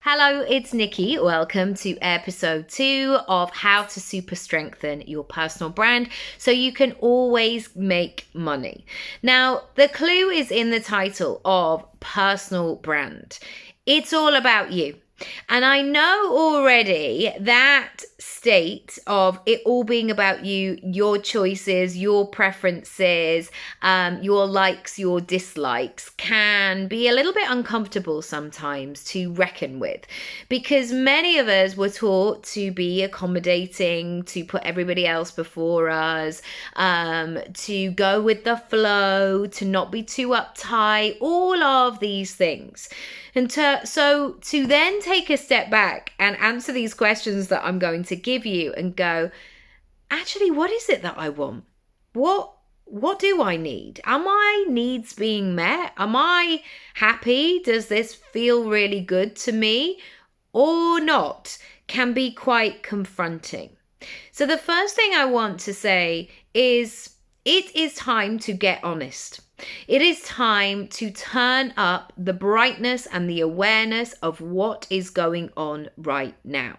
Hello, it's Nikki. Welcome to episode 2 of How to Super Strengthen Your Personal Brand so you can always make money. Now, the clue is in the title of Personal Brand. It's all about you. And I know already that state of it all being about you, your choices, your preferences, your likes, your dislikes can be a little bit uncomfortable sometimes to reckon with, because many of us were taught to be accommodating, to put everybody else before us, to go with the flow, to not be too uptight, all of these things. And so to then take a step back and answer these questions that I'm going to give you and go, actually, what is it that I want? What do I need? Are my needs being met? Am I happy? Does this feel really good to me or not? Can be quite confronting. So the first thing I want to say is it is time to get honest. It is time to turn up the brightness and the awareness of what is going on right now.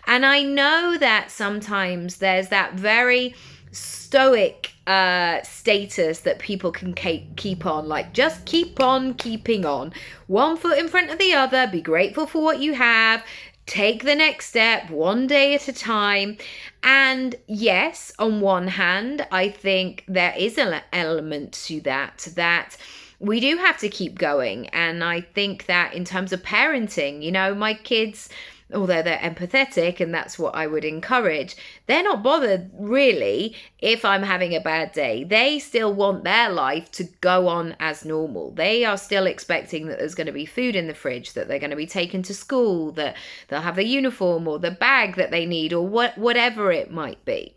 And I know that sometimes there's that very stoic status that people can keep on, like just keep on keeping on, one foot in front of the other, be grateful for what you have, take the next step one day at a time. And yes, on one hand, I think there is an element to that we do have to keep going. And I think that in terms of parenting, my kids, although they're empathetic, and that's what I would encourage, they're not bothered really if I'm having a bad day. They still want their life to go on as normal. They are still expecting that there's going to be food in the fridge, that they're going to be taken to school, that they'll have the uniform or the bag that they need, or whatever it might be.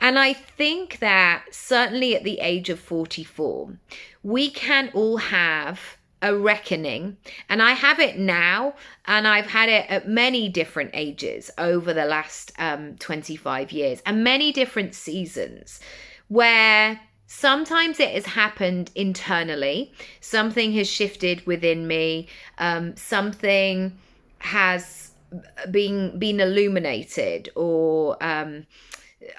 And I think that certainly at the age of 44, we can all have a reckoning, and I have it now, and I've had it at many different ages over the last 25 years and many different seasons, where sometimes it has happened internally, something has shifted within me, something has been illuminated, or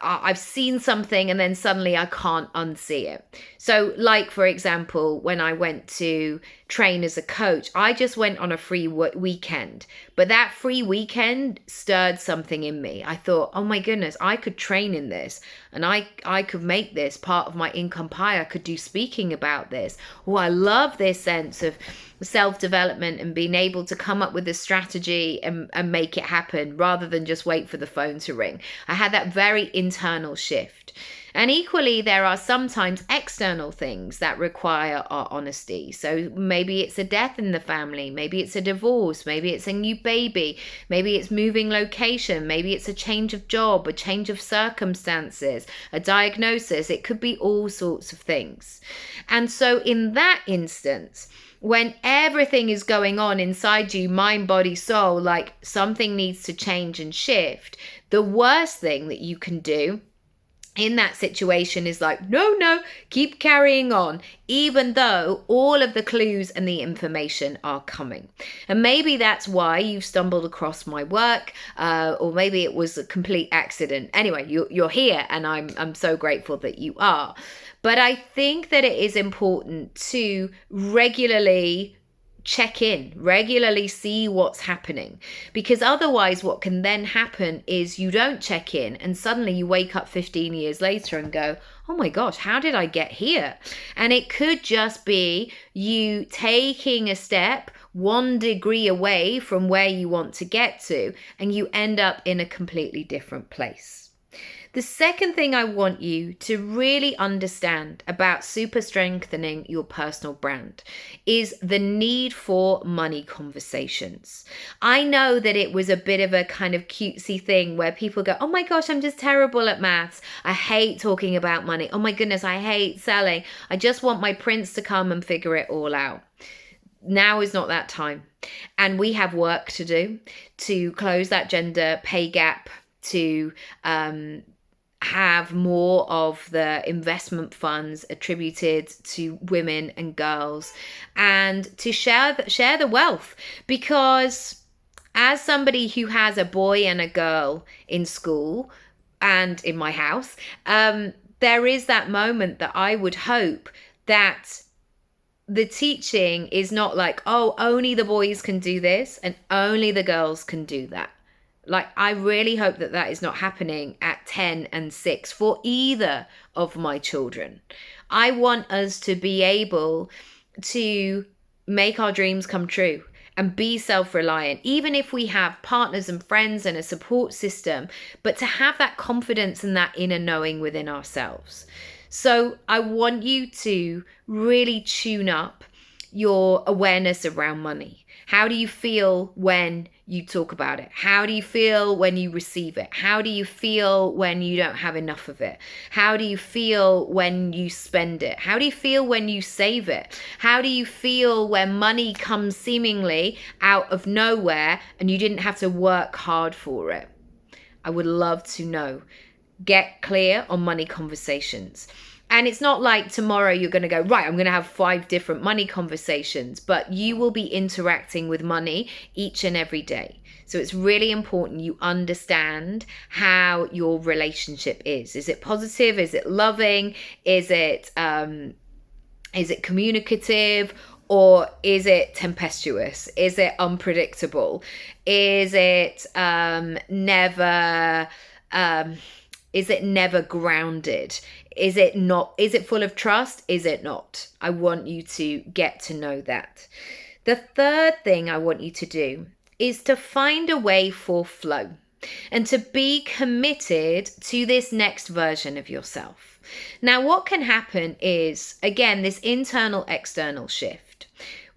I've seen something and then suddenly I can't unsee it. So like, for example, when I went to train as a coach, I just went on a free weekend, but that free weekend stirred something in me. I thought, oh my goodness, I could train in this, and I could make this part of my income pie. I could do speaking about this. Oh, I love this sense of self-development and being able to come up with a strategy and make it happen rather than just wait for the phone to ring. I had that very internal shift. And equally, there are sometimes external things that require our honesty. So maybe it's a death in the family, maybe it's a divorce, maybe it's a new baby, maybe it's moving location, maybe it's a change of job, a change of circumstances, a diagnosis. It could be all sorts of things. And so in that instance, when everything is going on inside you, mind, body, soul, like something needs to change and shift, the worst thing that you can do in that situation is like, no, keep carrying on, even though all of the clues and the information are coming. And maybe that's why you've stumbled across my work, or maybe it was a complete accident. Anyway, you're here, and I'm so grateful that you are. But I think that it is important to regularly check in, regularly see what's happening, because otherwise what can then happen is you don't check in and suddenly you wake up 15 years later and go, oh my gosh, how did I get here? And it could just be you taking a step 1 degree away from where you want to get to, and you end up in a completely different place. The second thing I want you to really understand about super strengthening your personal brand is the need for money conversations. I know that it was a bit of a kind of cutesy thing where people go, oh my gosh, I'm just terrible at maths. I hate talking about money. Oh my goodness, I hate selling. I just want my prince to come and figure it all out. Now is not that time. And we have work to do to close that gender pay gap, to have more of the investment funds attributed to women and girls, and to share the wealth, because as somebody who has a boy and a girl in school and in my house, there is that moment that I would hope that the teaching is not like, oh, only the boys can do this and only the girls can do that. Like, I really hope that that is not happening at 10 and 6 for either of my children. I want us to be able to make our dreams come true and be self-reliant, even if we have partners and friends and a support system, but to have that confidence and that inner knowing within ourselves. So I want you to really tune up your awareness around money. How do you feel when you talk about it? How do you feel when you receive it? How do you feel when you don't have enough of it? How do you feel when you spend it? How do you feel when you save it? How do you feel when money comes seemingly out of nowhere and you didn't have to work hard for it? I would love to know. Get clear on money conversations. And it's not like tomorrow you're going to go, right, I'm going to have 5 different money conversations, but you will be interacting with money each and every day. So it's really important you understand how your relationship is. Is it positive? Is it loving? Is it communicative? Or is it tempestuous? Is it unpredictable? Is it never grounded? Is it full of trust? Is it not? I want you to get to know that. The third thing I want you to do is to find a way for flow and to be committed to this next version of yourself. Now, what can happen is, again, this internal external shift.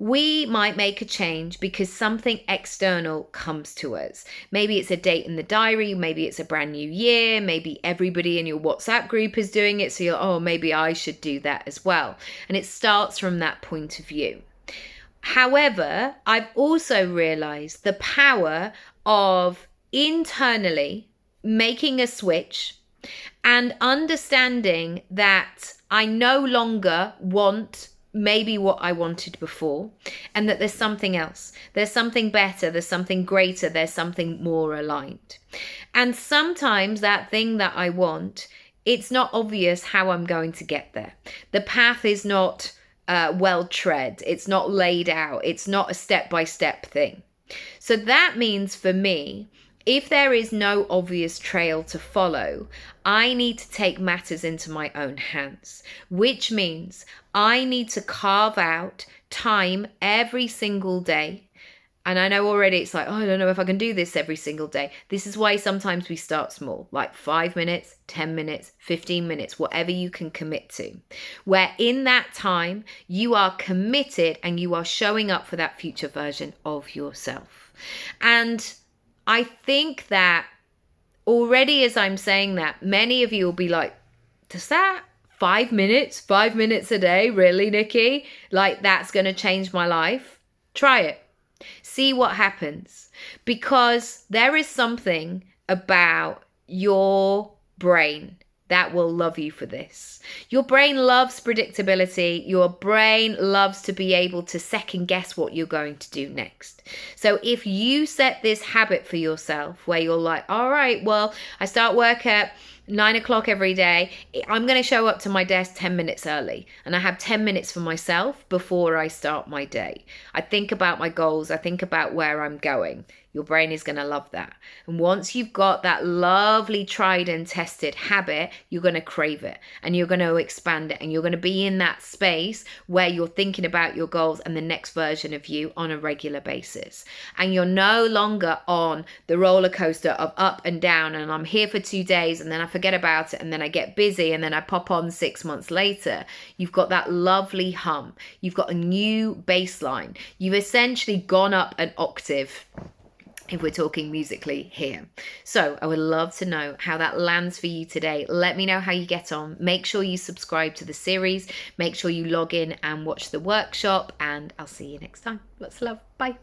We might make a change because something external comes to us. Maybe it's a date in the diary. Maybe it's a brand new year. Maybe everybody in your WhatsApp group is doing it. So you're, oh, maybe I should do that as well. And it starts from that point of view. However, I've also realized the power of internally making a switch and understanding that I no longer want maybe what I wanted before, and that there's something else. There's something better, there's something greater, there's something more aligned. And sometimes that thing that I want, it's not obvious how I'm going to get there. The path is not well tread. It's not laid out. It's not a step-by-step thing. So that means for me, if there is no obvious trail to follow, I need to take matters into my own hands, which means I need to carve out time every single day. And I know already it's like, oh, I don't know if I can do this every single day. This is why sometimes we start small, like 5 minutes, 10 minutes, 15 minutes, whatever you can commit to. Where in that time, you are committed and you are showing up for that future version of yourself. And I think that already as I'm saying that, many of you will be like, does that 5 minutes a day, really, Nikki? Like, that's going to change my life? Try it. See what happens. Because there is something about your brain that will love you for this. Your brain loves predictability. Your brain loves to be able to second guess what you're going to do next. So if you set this habit for yourself where you're like, all right, well, I start work at 9 o'clock every day. I'm going to show up to my desk 10 minutes early and I have 10 minutes for myself before I start my day. I think about my goals. I think about where I'm going. Your brain is going to love that. And once you've got that lovely tried and tested habit, you're going to crave it and you're going to expand it and you're going to be in that space where you're thinking about your goals and the next version of you on a regular basis. And you're no longer on the roller coaster of up and down and I'm here for 2 days and then I forget about it and then I get busy and then I pop on 6 months later. You've got that lovely hum. You've got a new baseline. You've essentially gone up an octave, if we're talking musically here. So I would love to know how that lands for you today. Let me know how you get on. Make sure you subscribe to the series. Make sure you log in and watch the workshop, and I'll see you next time. Lots of love. Bye.